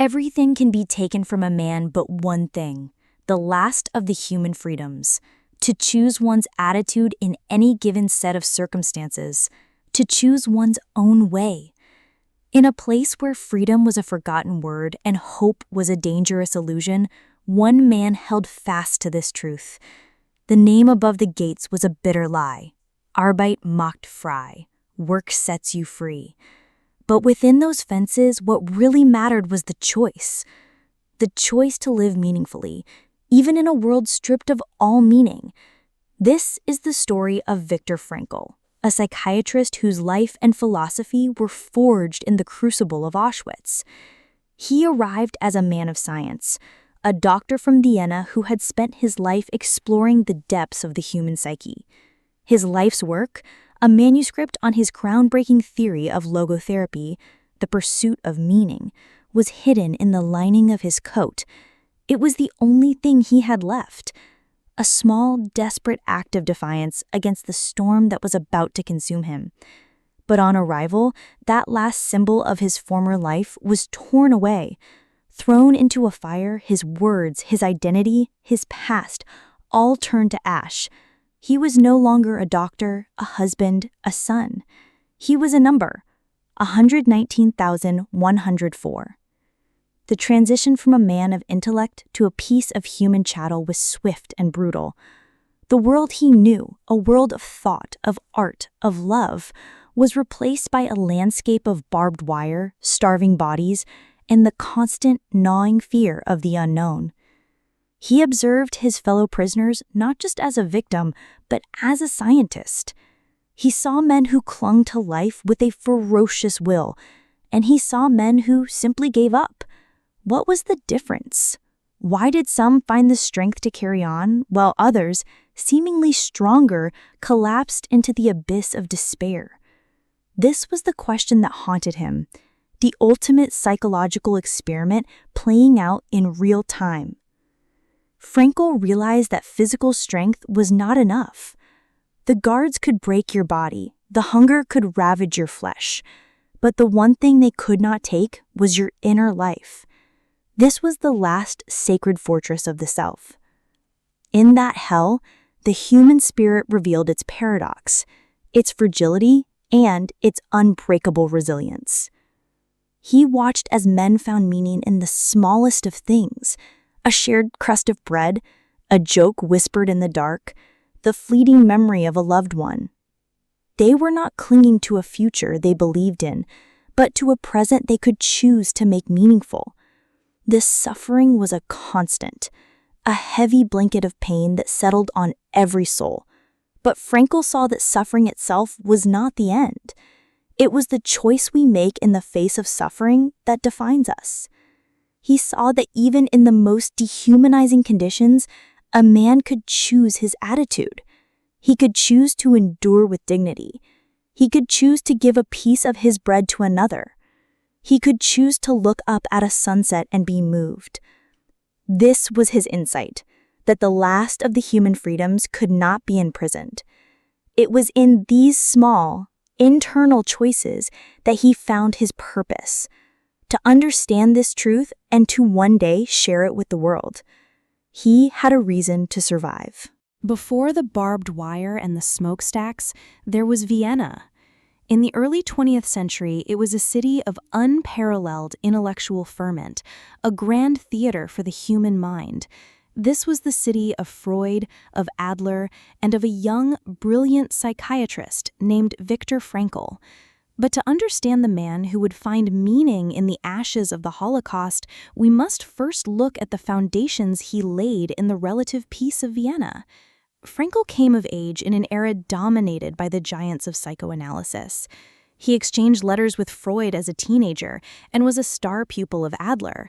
Everything can be taken from a man but one thing, the last of the human freedoms: to choose one's attitude in any given set of circumstances, to choose one's own way. In a place where freedom was a forgotten word and hope was a dangerous illusion, one man held fast to this truth. The name above the gates was a bitter lie. Arbeit macht frei. Work sets you free. But within those fences, what really mattered was the choice. The choice to live meaningfully, even in a world stripped of all meaning. This is the story of Viktor Frankl, a psychiatrist whose life and philosophy were forged in the crucible of Auschwitz. He arrived as a man of science, a doctor from Vienna who had spent his life exploring the depths of the human psyche. His life's work, a manuscript on his groundbreaking theory of logotherapy, the pursuit of meaning, was hidden in the lining of his coat. It was the only thing he had left, a small, desperate act of defiance against the storm that was about to consume him. But on arrival, that last symbol of his former life was torn away. Thrown into a fire, his words, his identity, his past, all turned to ash. He was no longer a doctor, a husband, a son. He was a number, 119,104. The transition from a man of intellect to a piece of human chattel was swift and brutal. The world he knew, a world of thought, of art, of love, was replaced by a landscape of barbed wire, starving bodies, and the constant, gnawing fear of the unknown. He observed his fellow prisoners not just as a victim, but as a scientist. He saw men who clung to life with a ferocious will, and he saw men who simply gave up. What was the difference? Why did some find the strength to carry on, while others, seemingly stronger, collapsed into the abyss of despair? This was the question that haunted him, the ultimate psychological experiment playing out in real time. Frankl realized that physical strength was not enough. The guards could break your body, the hunger could ravage your flesh, but the one thing they could not take was your inner life. This was the last sacred fortress of the self. In that hell, the human spirit revealed its paradox, its fragility, and its unbreakable resilience. He watched as men found meaning in the smallest of things: a shared crust of bread, a joke whispered in the dark, the fleeting memory of a loved one. They were not clinging to a future they believed in, but to a present they could choose to make meaningful. This suffering was a constant, a heavy blanket of pain that settled on every soul. But Frankl saw that suffering itself was not the end. It was the choice we make in the face of suffering that defines us. He saw that even in the most dehumanizing conditions, a man could choose his attitude. He could choose to endure with dignity. He could choose to give a piece of his bread to another. He could choose to look up at a sunset and be moved. This was his insight, that the last of the human freedoms could not be imprisoned. It was in these small, internal choices that he found his purpose, to understand this truth and to one day share it with the world. He had a reason to survive. Before the barbed wire and the smokestacks, there was Vienna. In the early 20th century, it was a city of unparalleled intellectual ferment, a grand theater for the human mind. This was the city of Freud, of Adler, and of a young, brilliant psychiatrist named Viktor Frankl. But to understand the man who would find meaning in the ashes of the Holocaust, we must first look at the foundations he laid in the relative peace of Vienna. Frankl came of age in an era dominated by the giants of psychoanalysis. He exchanged letters with Freud as a teenager and was a star pupil of Adler.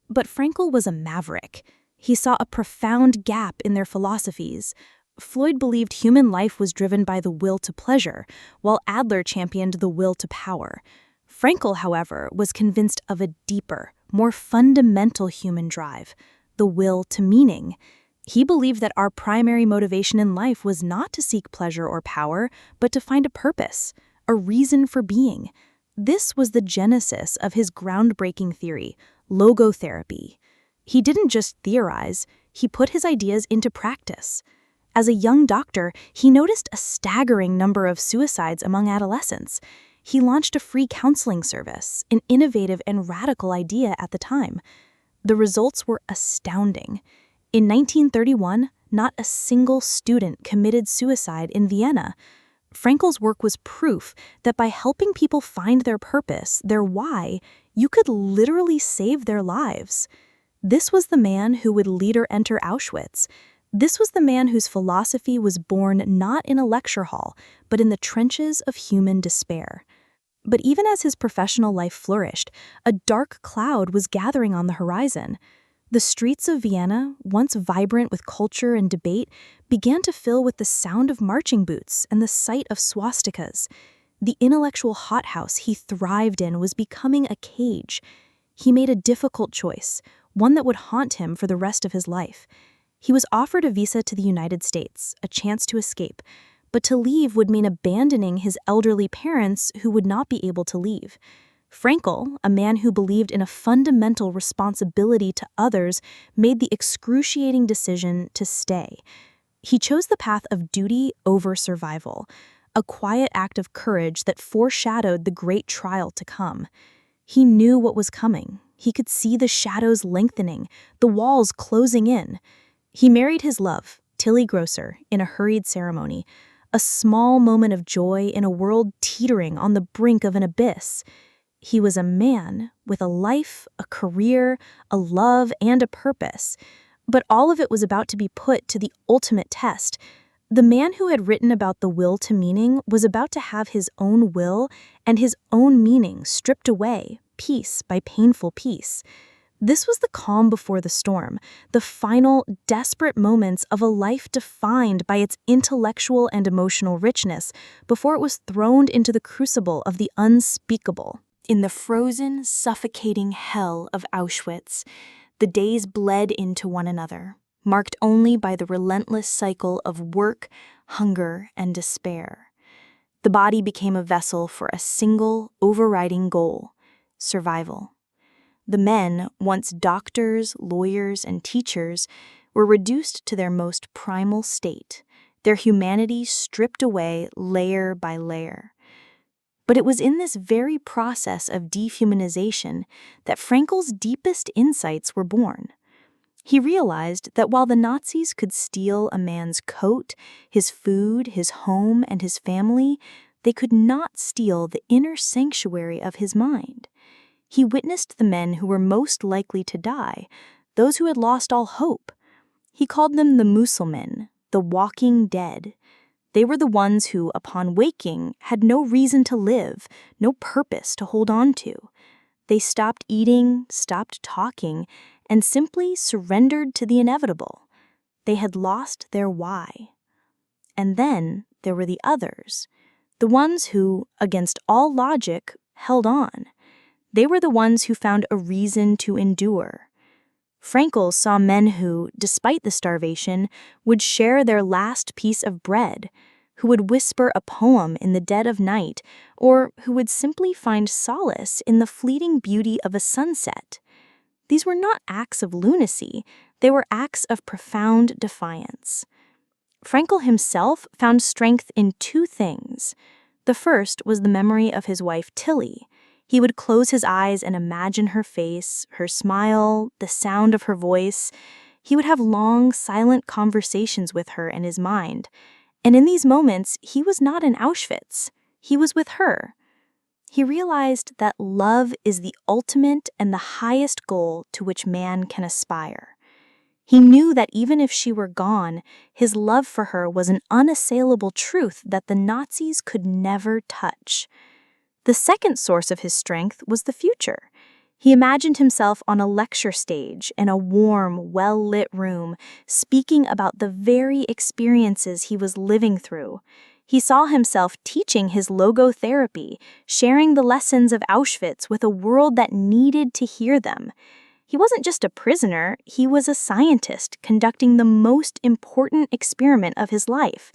But Frankl was a maverick. He saw a profound gap in their philosophies. Freud believed human life was driven by the will to pleasure, while Adler championed the will to power. Frankl, however, was convinced of a deeper, more fundamental human drive, the will to meaning. He believed that our primary motivation in life was not to seek pleasure or power, but to find a purpose, a reason for being. This was the genesis of his groundbreaking theory, Logotherapy. He didn't just theorize, he put his ideas into practice. As a young doctor, he noticed a staggering number of suicides among adolescents. He launched a free counseling service, an innovative and radical idea at the time. The results were astounding. In 1931, not a single student committed suicide in Vienna. Frankl's work was proof that by helping people find their purpose, their why, you could literally save their lives. This was the man who would later enter Auschwitz. This was the man whose philosophy was born not in a lecture hall, but in the trenches of human despair. But even as his professional life flourished, a dark cloud was gathering on the horizon. The streets of Vienna, once vibrant with culture and debate, began to fill with the sound of marching boots and the sight of swastikas. The intellectual hothouse he thrived in was becoming a cage. He made a difficult choice, one that would haunt him for the rest of his life. He was offered a visa to the United States, a chance to escape, but to leave would mean abandoning his elderly parents who would not be able to leave. Frankl, a man who believed in a fundamental responsibility to others, made the excruciating decision to stay. He chose the path of duty over survival, a quiet act of courage that foreshadowed the great trial to come. He knew what was coming. He could see the shadows lengthening, the walls closing in. He married his love, Tilly Grosser, in a hurried ceremony, a small moment of joy in a world teetering on the brink of an abyss. He was a man with a life, a career, a love, and a purpose. But all of it was about to be put to the ultimate test. The man who had written about the will to meaning was about to have his own will and his own meaning stripped away, piece by painful piece. This was the calm before the storm, the final, desperate moments of a life defined by its intellectual and emotional richness before it was thrown into the crucible of the unspeakable. In the frozen, suffocating hell of Auschwitz, the days bled into one another, marked only by the relentless cycle of work, hunger, and despair. The body became a vessel for a single, overriding goal: survival. The men, once doctors, lawyers, and teachers, were reduced to their most primal state, their humanity stripped away layer by layer. But it was in this very process of dehumanization that Frankl's deepest insights were born. He realized that while the Nazis could steal a man's coat, his food, his home, and his family, they could not steal the inner sanctuary of his mind. He witnessed the men who were most likely to die, those who had lost all hope. He called them the Musulmen, the walking dead. They were the ones who, upon waking, had no reason to live, no purpose to hold on to. They stopped eating, stopped talking, and simply surrendered to the inevitable. They had lost their why. And then there were the others, the ones who, against all logic, held on. They were the ones who found a reason to endure. Frankl saw men who, despite the starvation, would share their last piece of bread, who would whisper a poem in the dead of night, or who would simply find solace in the fleeting beauty of a sunset. These were not acts of lunacy, they were acts of profound defiance. Frankl himself found strength in two things. The first was the memory of his wife Tilly. He would close his eyes and imagine her face, her smile, the sound of her voice. He would have long, silent conversations with her in his mind. And in these moments, he was not in Auschwitz. He was with her. He realized that love is the ultimate and the highest goal to which man can aspire. He knew that even if she were gone, his love for her was an unassailable truth that the Nazis could never touch. The second source of his strength was the future. He imagined himself on a lecture stage in a warm, well-lit room, speaking about the very experiences he was living through. He saw himself teaching his logotherapy, sharing the lessons of Auschwitz with a world that needed to hear them. He wasn't just a prisoner, he was a scientist conducting the most important experiment of his life.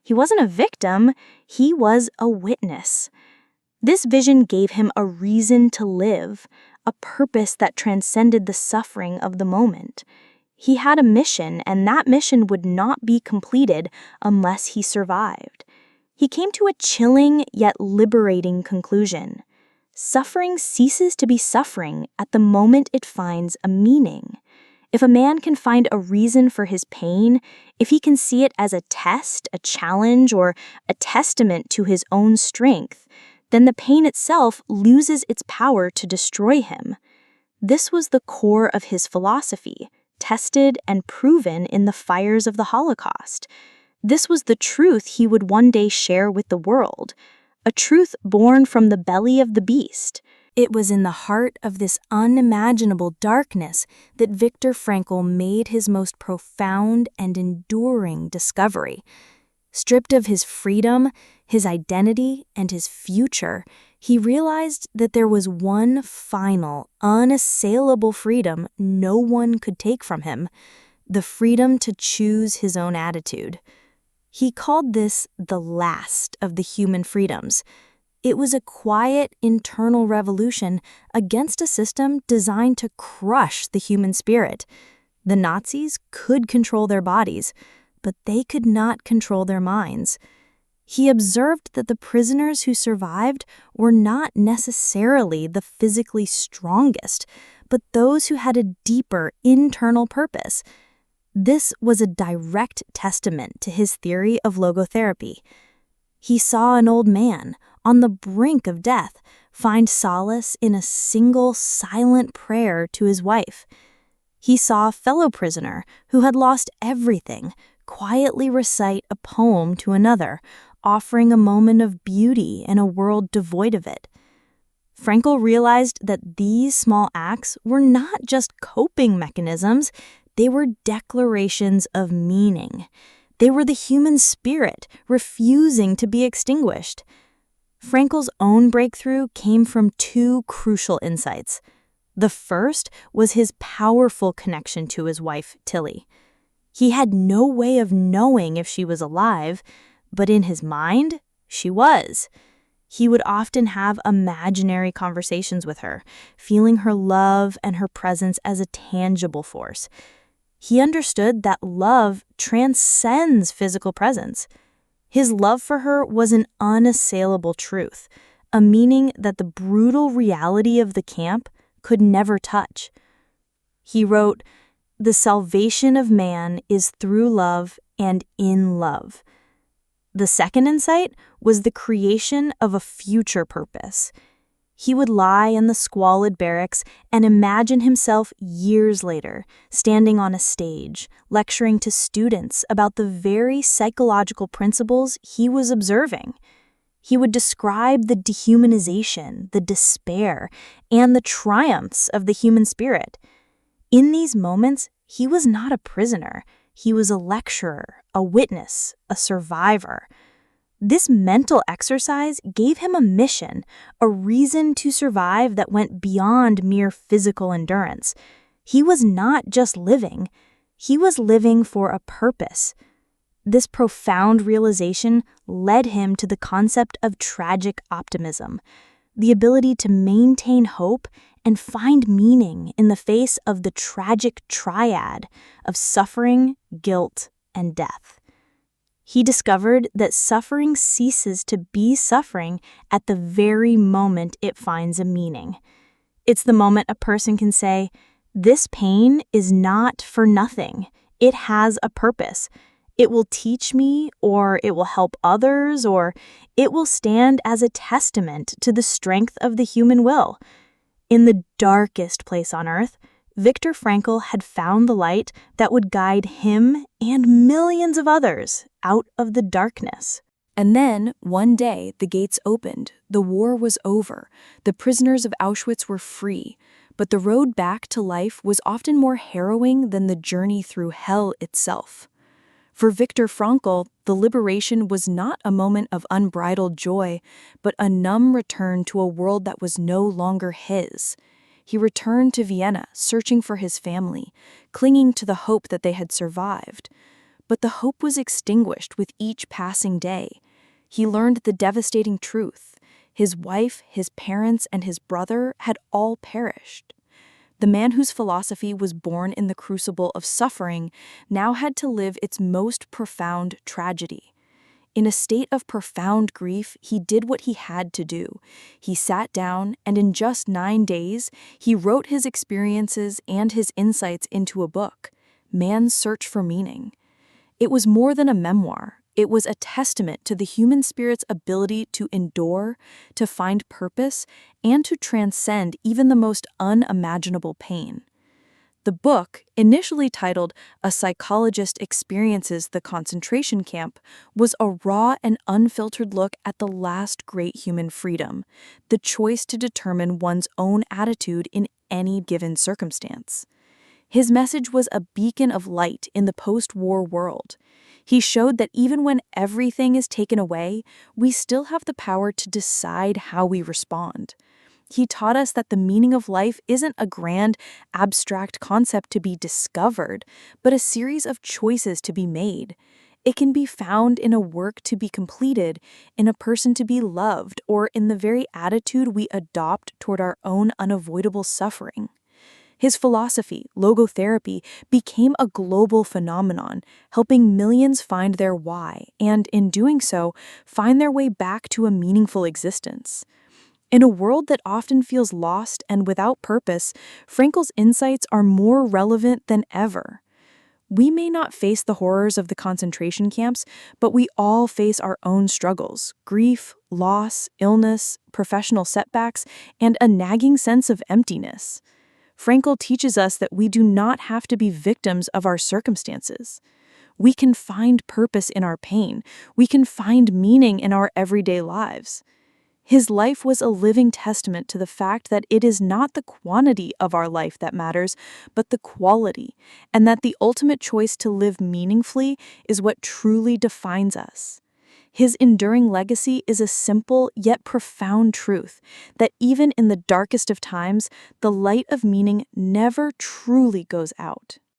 He wasn't a victim, he was a witness. This vision gave him a reason to live, a purpose that transcended the suffering of the moment. He had a mission, and that mission would not be completed unless he survived. He came to a chilling yet liberating conclusion. Suffering ceases to be suffering at the moment it finds a meaning. If a man can find a reason for his pain, if he can see it as a test, a challenge, or a testament to his own strength, then the pain itself loses its power to destroy him. This was the core of his philosophy, tested and proven in the fires of the Holocaust. This was the truth he would one day share with the world, a truth born from the belly of the beast. It was in the heart of this unimaginable darkness that Viktor Frankl made his most profound and enduring discovery. Stripped of his freedom, his identity, and his future, he realized that there was one final, unassailable freedom no one could take from him: the freedom to choose his own attitude. He called this the last of the human freedoms. It was a quiet, internal revolution against a system designed to crush the human spirit. The Nazis could control their bodies, but they could not control their minds. He observed that the prisoners who survived were not necessarily the physically strongest, but those who had a deeper internal purpose. This was a direct testament to his theory of logotherapy. He saw an old man, on the brink of death, find solace in a single silent prayer to his wife. He saw a fellow prisoner who had lost everything quietly recite a poem to another, offering a moment of beauty in a world devoid of it. Frankl realized that these small acts were not just coping mechanisms, they were declarations of meaning. They were the human spirit refusing to be extinguished. Frankl's own breakthrough came from two crucial insights. The first was his powerful connection to his wife, Tilly. He had no way of knowing if she was alive, but in his mind, she was. He would often have imaginary conversations with her, feeling her love and her presence as a tangible force. He understood that love transcends physical presence. His love for her was an unassailable truth, a meaning that the brutal reality of the camp could never touch. He wrote, "The salvation of man is through love and in love." The second insight was the creation of a future purpose. He would lie in the squalid barracks and imagine himself years later, standing on a stage, lecturing to students about the very psychological principles he was observing. He would describe the dehumanization, the despair, and the triumphs of the human spirit. In these moments, he was not a prisoner. He was a lecturer, a witness, a survivor. This mental exercise gave him a mission, a reason to survive that went beyond mere physical endurance. He was not just living, he was living for a purpose. This profound realization led him to the concept of tragic optimism, the ability to maintain hope and find meaning in the face of the tragic triad of suffering, guilt, and death. He discovered that suffering ceases to be suffering at the very moment it finds a meaning. It's the moment a person can say, "This pain is not for nothing. It has a purpose. It will teach me, or it will help others, or it will stand as a testament to the strength of the human will." In the darkest place on earth, Viktor Frankl had found the light that would guide him and millions of others out of the darkness. And then, one day, the gates opened. The war was over. The prisoners of Auschwitz were free. But the road back to life was often more harrowing than the journey through hell itself. For Viktor Frankl, the liberation was not a moment of unbridled joy, but a numb return to a world that was no longer his. He returned to Vienna, searching for his family, clinging to the hope that they had survived. But the hope was extinguished with each passing day. He learned the devastating truth. His wife, his parents, and his brother had all perished. The man whose philosophy was born in the crucible of suffering now had to live its most profound tragedy. In a state of profound grief, he did what he had to do. He sat down, and in just 9 days, he wrote his experiences and his insights into a book, Man's Search for Meaning. It was more than a memoir. It was a testament to the human spirit's ability to endure, to find purpose, and to transcend even the most unimaginable pain. The book, initially titled A Psychologist Experiences the Concentration Camp, was a raw and unfiltered look at the last great human freedom, the choice to determine one's own attitude in any given circumstance. His message was a beacon of light in the post-war world. He showed that even when everything is taken away, we still have the power to decide how we respond. He taught us that the meaning of life isn't a grand, abstract concept to be discovered, but a series of choices to be made. It can be found in a work to be completed, in a person to be loved, or in the very attitude we adopt toward our own unavoidable suffering. His philosophy, logotherapy, became a global phenomenon, helping millions find their why and, in doing so, find their way back to a meaningful existence. In a world that often feels lost and without purpose, Frankl's insights are more relevant than ever. We may not face the horrors of the concentration camps, but we all face our own struggles: grief, loss, illness, professional setbacks, and a nagging sense of emptiness. Frankl teaches us that we do not have to be victims of our circumstances. We can find purpose in our pain. We can find meaning in our everyday lives. His life was a living testament to the fact that it is not the quantity of our life that matters, but the quality, and that the ultimate choice to live meaningfully is what truly defines us. His enduring legacy is a simple yet profound truth that even in the darkest of times, the light of meaning never truly goes out.